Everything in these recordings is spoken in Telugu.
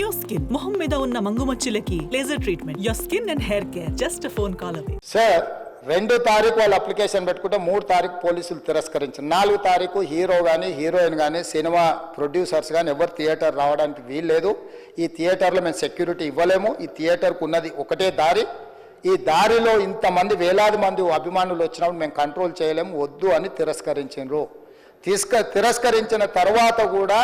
గ్లో స్కిన్ మొహం మీద ఉన్న మంగుమచ్చులకి laser treatment. Your skin and hair care just a phone call away. Sir 2 తారీఖు వాళ్ళు అప్లికేషన్ పెట్టుకుంటే 3 తారీఖు పోలీసులు తిరస్కరించారు. 4 తారీఖు హీరో కానీ హీరోయిన్ కానీ సినిమా ప్రొడ్యూసర్స్ కానీ ఎవరు థియేటర్ రావడానికి వీల్లేదు. ఈ థియేటర్లో మేము సెక్యూరిటీ ఇవ్వలేము. ఈ థియేటర్కు ఉన్నది ఒకటే దారి. ఈ దారిలో ఇంతమంది వేలాది మంది అభిమానులు వచ్చినప్పుడు మేము కంట్రోల్ చేయలేము, వద్దు అని తిరస్కరించారు. తిరస్కరించిన తర్వాత కూడా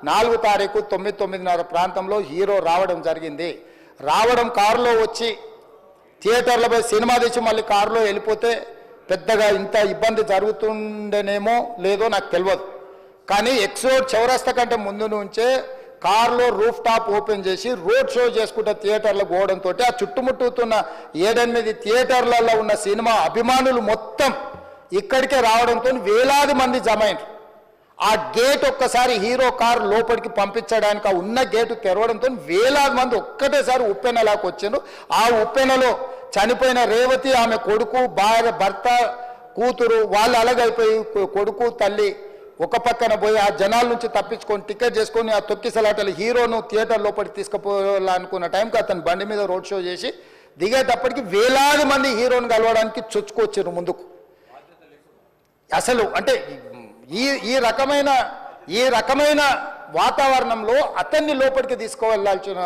4 తారీఖు 9:30 ప్రాంతంలో హీరో రావడం జరిగింది. రావడం కారులో వచ్చి థియేటర్లో పోయి సినిమా తెచ్చి మళ్ళీ కారులో వెళ్ళిపోతే పెద్దగా ఇంత ఇబ్బంది జరుగుతుండేనేమో లేదో నాకు తెలియదు. కానీ ఎక్సోడ్ చౌరస్తా కంటే ముందు నుంచే కారులో రూఫ్ టాప్ ఓపెన్ చేసి రోడ్ షో చేసుకుంటే థియేటర్లో పోవడంతో ఆ చుట్టుముట్టుతున్న 7-8 థియేటర్లలో ఉన్న సినిమా అభిమానులు మొత్తం ఇక్కడికే రావడంతో వేలాది మంది జమ అయినారు. ఆ గేట్ ఒక్కసారి హీరో కారు లోపలికి పంపించడానికి ఆ ఉన్న గేటు తెరవడంతో వేలాది మంది ఒక్కటేసారి ఉప్పెనలాకి వచ్చారు. ఆ ఉప్పెనలో చనిపోయిన రేవతి, ఆమె కొడుకు, భార్య, భర్త, కూతురు వాళ్ళు అలాగైపోయి కొడుకు తల్లి ఒక పక్కన పోయి ఆ జనాల నుంచి తప్పించుకొని టికెట్ చేసుకొని ఆ తొక్కిసలాటలు హీరోను థియేటర్ లోపలికి తీసుకుపోవాలనుకున్న టైంకి అతను బండి మీద రోడ్ షో చేసి దిగేటప్పటికి వేలాది మంది హీరోను కలవడానికి చొచ్చుకొచ్చారు ముందుకు. అసలు అంటే ఈ రకమైన వాతావరణంలో అతన్ని లోపలికి తీసుకువెళ్ళాల్సిన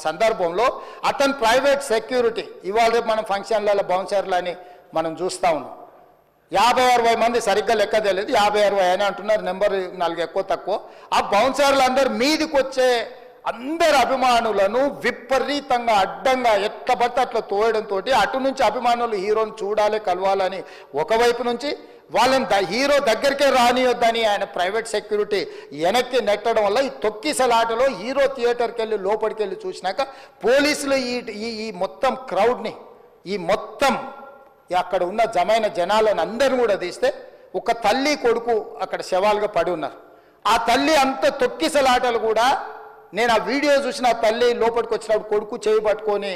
సందర్భంలో అతను ప్రైవేట్ సెక్యూరిటీ ఇవాళ రేపు మనం ఫంక్షన్లలో బౌన్సర్లు అని మనం చూస్తూ ఉన్నాం. 50-60 మంది సరిగ్గా లెక్క తెలియదు, 50-60 అని అంటున్నారు, నెంబర్ 4 ఎక్కువ తక్కువ. ఆ బౌన్సర్లు అందరు మీదికి వచ్చే అందరు అభిమానులను విపరీతంగా అడ్డంగా ఎట్లా పడితే అట్లా తోయడంతో అటు నుంచి అభిమానులు హీరోని చూడాలి, కలవాలని ఒకవైపు నుంచి వాళ్ళని హీరో దగ్గరికే రానియొద్దని ఆయన ప్రైవేట్ సెక్యూరిటీ వెనక్కి నెట్టడం వల్ల ఈ తొక్కిసలాటలో హీరో థియేటర్కి వెళ్ళి లోపలికి వెళ్ళి చూసినాక పోలీసులు ఈ మొత్తం క్రౌడ్ని ఈ మొత్తం అక్కడ ఉన్న జమైన జనాలను అందరిని కూడా తీస్తే ఒక తల్లి కొడుకు అక్కడ శవాలుగా పడి ఉన్నారు. ఆ తల్లి అంత తొక్కిసలాటలు కూడా నేను ఆ వీడియో చూసిన ఆ తల్లి లోపలికి వచ్చినప్పుడు కొడుకు చేయి పట్టుకొని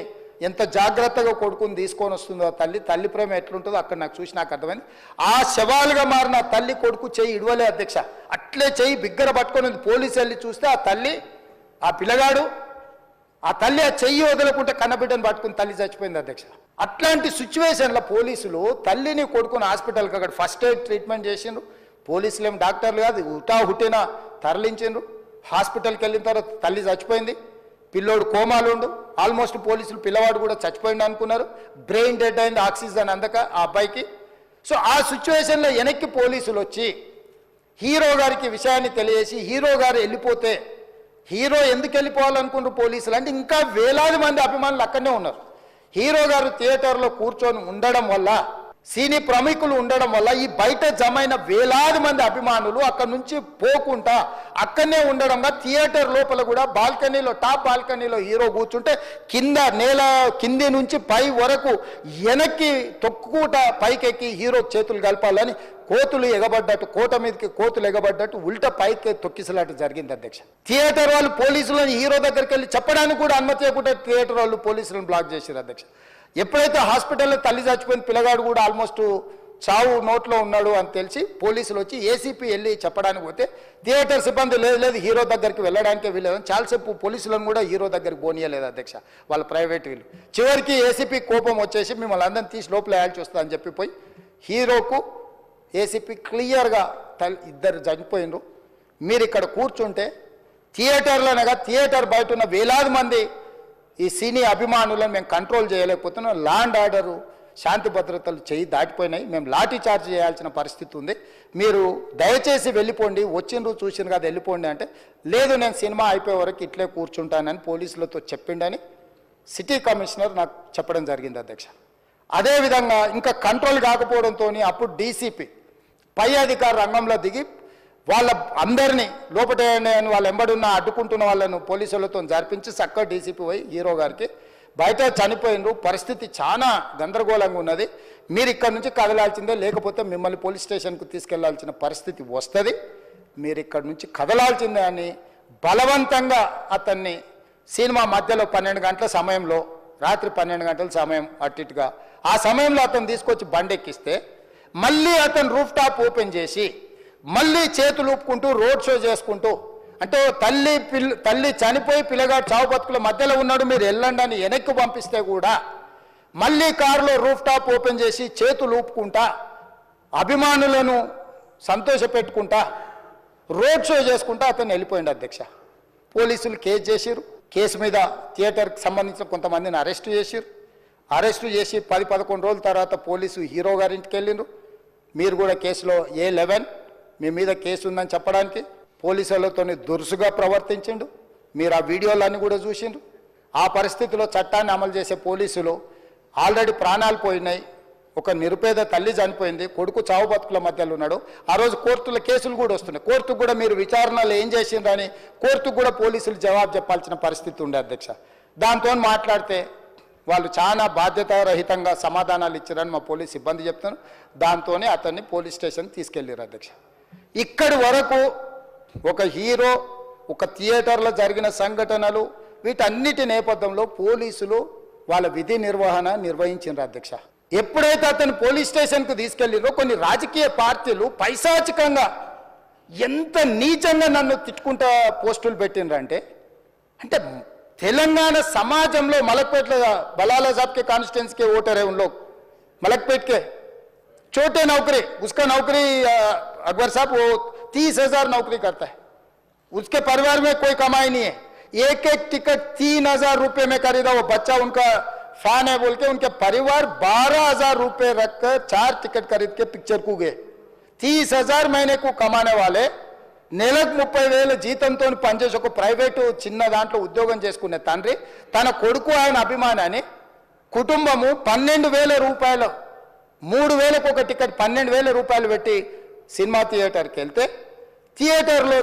ఎంత జాగ్రత్తగా కొడుకుని తీసుకొని వస్తుందో ఆ తల్లి ప్రేమ ఎట్లుంటుందో అక్కడ నాకు చూసి నాకు అర్థమైంది. ఆ శవాలుగా మారిన తల్లి కొడుకు చెయ్యి ఇడవలే అధ్యక్ష, అట్లే చెయ్యి బిగ్గర పట్టుకొని పోలీసు వెళ్ళి చూస్తే ఆ తల్లి ఆ పిల్లగాడు ఆ తల్లి ఆ చెయ్యి వదలకుంటే కన్నబిడ్డను పట్టుకుని తల్లి చచ్చిపోయింది అధ్యక్ష. అట్లాంటి సిచ్యువేషన్లో పోలీసులు తల్లిని కొడుకుని హాస్పిటల్కి అక్కడ ఫస్ట్ ఎయిడ్ ట్రీట్మెంట్ చేసిండ్రు. పోలీసులు ఏం డాక్టర్లు కాదు, హుటాహుటిన తరలించిండ్రు. హాస్పిటల్కి వెళ్ళిన తర్వాత తల్లి చచ్చిపోయింది, పిల్లోడు కోమాలుండు. ఆల్మోస్ట్ పోలీసులు పిల్లవాడు కూడా చచ్చిపోయింది అనుకున్నారు. బ్రెయిన్ డెడ్ అయింది, ఆక్సిజన్ అందక ఆ అబ్బాయికి. సో ఆ సిచ్యువేషన్లో వెనక్కి పోలీసులు వచ్చి హీరో గారికి విషయాన్ని తెలియజేసి హీరో గారు వెళ్ళిపోతే హీరో ఎందుకు వెళ్ళిపోవాలనుకుంటారు పోలీసులు అంటే ఇంకా వేలాది మంది అభిమానులు అక్కడనే ఉన్నారు. హీరో గారు థియేటర్లో కూర్చొని ఉండడం వల్ల సినీ ప్రముఖులు ఉండడం వల్ల ఈ బయట జమైన వేలాది మంది అభిమానులు అక్కడి నుంచి పోకుండా అక్కడనే ఉండడంగా థియేటర్ లోపల కూడా బాల్కనీలో టాప్ బాల్కనీలో హీరో కూర్చుంటే నేల కింది నుంచి పై వరకు వెనక్కి తొక్కుట పైకెక్కి హీరో చేతులు కలపాలని కోతులు ఎగబడ్డట్టు కోట మీదకి కోతులు ఎగబడ్డట్టు ఉల్టా పైకి తొక్కిసలాట జరిగింది అధ్యక్ష. థియేటర్ వాళ్ళు పోలీసులను హీరో దగ్గరికి వెళ్ళి చెప్పడానికి కూడా అనుమతి ఇవ్వకుండా థియేటర్ వాళ్ళు పోలీసులను బ్లాక్ చేశారు అధ్యక్ష. ఎప్పుడైతే హాస్పిటల్లో తల్లి చచ్చిపోయిన పిల్లగాడు కూడా ఆల్మోస్ట్ చావు నోట్లో ఉన్నాడు అని తెలిసి పోలీసులు వచ్చి ఏసీపీ వెళ్ళి చెప్పడానికి పోతే థియేటర్ సిబ్బంది లేదు హీరో దగ్గరికి వెళ్ళడానికే వీళ్ళదని చాలాసేపు పోలీసులను కూడా హీరో దగ్గరికి పోనీయలేదు అధ్యక్ష వాళ్ళ ప్రైవేట్ వీళ్ళు. చివరికి ఏసీపీ కోపం వచ్చేసి మిమ్మల్ని అందరిని తీసి లోపల వేయాల్సి వస్తుందని అని చెప్పిపోయి హీరోకు ఏసీపీ క్లియర్గా ఇద్దరు చనిపోయినరు, మీరు ఇక్కడ కూర్చుంటే థియేటర్లోనగా థియేటర్ బయట ఉన్న వేలాది మంది ఈ సినీ అభిమానులను మేము కంట్రోల్ చేయలేకపోతున్నాం, లా అండ్ ఆర్డరు శాంతి భద్రతలు చేయి దాటిపోయినాయి, మేము లాఠీ చార్జ్ చేయాల్సిన పరిస్థితి ఉంది, మీరు దయచేసి వెళ్ళిపోండి, వచ్చిండ్రు చూసిండ్రు కదా వెళ్ళిపోండి అంటే లేదు నేను సినిమా అయిపోయే వరకు ఇట్లే కూర్చుంటానని పోలీసులతో చెప్పిండని సిటీ కమిషనర్ నాకు చెప్పడం జరిగింది అధ్యక్ష. అదేవిధంగా ఇంకా కంట్రోల్ కాకపోవడంతో అప్పుడు డీసీపీ పై అధికార రంగంలో దిగి వాళ్ళ అందరినీ లోపల వాళ్ళు ఎంబడున్న అడ్డుకుంటున్న వాళ్ళను పోలీసులతో జరిపించి చక్కగా డీసీపీ పోయి హీరో గారికి బయట చనిపోయినరు, పరిస్థితి చాలా గందరగోళంగా ఉన్నది, మీరు ఇక్కడ నుంచి కదలాల్సిందే లేకపోతే మిమ్మల్ని పోలీస్ స్టేషన్కు తీసుకెళ్లాల్సిన పరిస్థితి వస్తుంది, మీరు ఇక్కడ నుంచి కదలాల్సిందే అని బలవంతంగా అతన్ని సినిమా మధ్యలో 12 గంటల సమయంలో రాత్రి 12 గంటల సమయం అట్టిట్టుగా ఆ సమయంలో అతను తీసుకొచ్చి బండెక్కిస్తే మళ్ళీ అతను రూఫ్ టాప్ ఓపెన్ చేసి మళ్ళీ చేతులు ఊపుకుంటూ రోడ్ షో చేసుకుంటూ అంటే తల్లి చనిపోయి పిల్లగాడు చావు బతుకుల మధ్యలో ఉన్నాడు, మీరు వెళ్ళండి అని వెనక్కి పంపిస్తే కూడా మళ్ళీ కారులో రూఫ్ టాప్ ఓపెన్ చేసి చేతులు ఊపుకుంటా అభిమానులను సంతోషపెట్టుకుంటా రోడ్ షో చేసుకుంటా అతను వెళ్ళిపోయింది అధ్యక్ష. పోలీసులు కేసు చేసిరు, కేసు మీద థియేటర్కి సంబంధించిన కొంతమందిని అరెస్టు చేసిరు. అరెస్టు చేసి 10-11 రోజుల తర్వాత పోలీసు హీరో గారింటికి వెళ్ళిండ్రు. మీరు కూడా కేసులో A11 మీ మీద కేసు ఉందని చెప్పడానికి పోలీసులతో దురుసుగా ప్రవర్తించిండు. మీరు ఆ వీడియోలన్నీ కూడా చూసిండ్రు. ఆ పరిస్థితిలో చట్టాన్ని అమలు చేసే పోలీసులు ఆల్రెడీ ప్రాణాలు పోయినాయి, ఒక నిరుపేద తల్లి చనిపోయింది, కొడుకు చావు బతుకుల మధ్యలో ఉన్నాడు. ఆ రోజు కోర్టులో కేసులు కూడా వస్తున్నాయి. కోర్టుకు కూడా మీరు విచారణలు ఏం చేసిండ్రని కోర్టుకు కూడా పోలీసులు జవాబు చెప్పాల్సిన పరిస్థితి ఉండే అధ్యక్ష. దాంతో మాట్లాడితే వాళ్ళు చాలా బాధ్యతారహితంగా సమాధానాలు ఇచ్చారని మా పోలీస్ సిబ్బంది చెప్తాను. దాంతోనే అతన్ని పోలీస్ స్టేషన్ తీసుకెళ్ళారు అధ్యక్ష. ఇక్కడి వరకు ఒక హీరో, ఒక థియేటర్లో జరిగిన సంఘటనలు, వీటన్నిటి నేపథ్యంలో పోలీసులు వాళ్ళ విధి నిర్వహణ నిర్వహించారు అధ్యక్ష. ఎప్పుడైతే అతను పోలీస్ స్టేషన్కు తీసుకెళ్ళిరో కొన్ని రాజకీయ పార్టీలు పైశాచికంగా ఎంత నీచంగా నన్ను తిట్టుకుంటా పోస్టులు పెట్టినరంటే, అంటే తెలంగాణ समाजంలో మలక్పేట్ बलाला साहब के कॉन्स्टिट्यूंसी के वोटर है, उन लोग मलकपेट के छोटे नौकरी, उसका नौकरी अकबर साहब वो 30,000 नौकरी करता है, उसके परिवार में कोई कमाई नहीं है, एक टिकट 3,000 रुपये में खरीदा, वो बच्चा उनका फैन है बोल के उनके परिवार 12,000 रुपये रखकर 4 टिकट खरीद के पिक्चर को गए. 30,000 महीने को कमाने वाले నెలకు 30,000 జీతంతో పనిచేసి ఒక ప్రైవేటు చిన్న దాంట్లో ఉద్యోగం చేసుకునే తండ్రి తన కొడుకు ఆయన అభిమానాన్ని కుటుంబము 12,000 రూపాయలు 3,000కు ఒక టికెట్ 12,000 రూపాయలు పెట్టి సినిమా థియేటర్కి వెళ్తే థియేటర్లో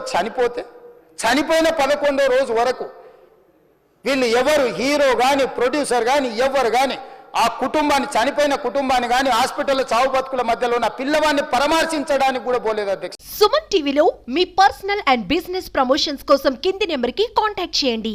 చనిపోయిన 11వ రోజు వరకు వీళ్ళు ఎవరు హీరో కానీ ప్రొడ్యూసర్ కానీ ఎవరు కానీ ఆ కుటుంబాన్ని చనిపోయిన కుటుంబాన్ని కానీ హాస్పిటల్లో చావు బతుకుల మధ్యలో ఉన్న పిల్లవాడిని పరామర్శించడానికి కూడా పోలేదు అధ్యక్ష. సుమన్ టీవీలో మీ పర్సనల్ అండ్ బిజినెస్ ప్రమోషన్స్ కోసం కింది నెంబర్కి కాంటాక్ట్ చేయండి.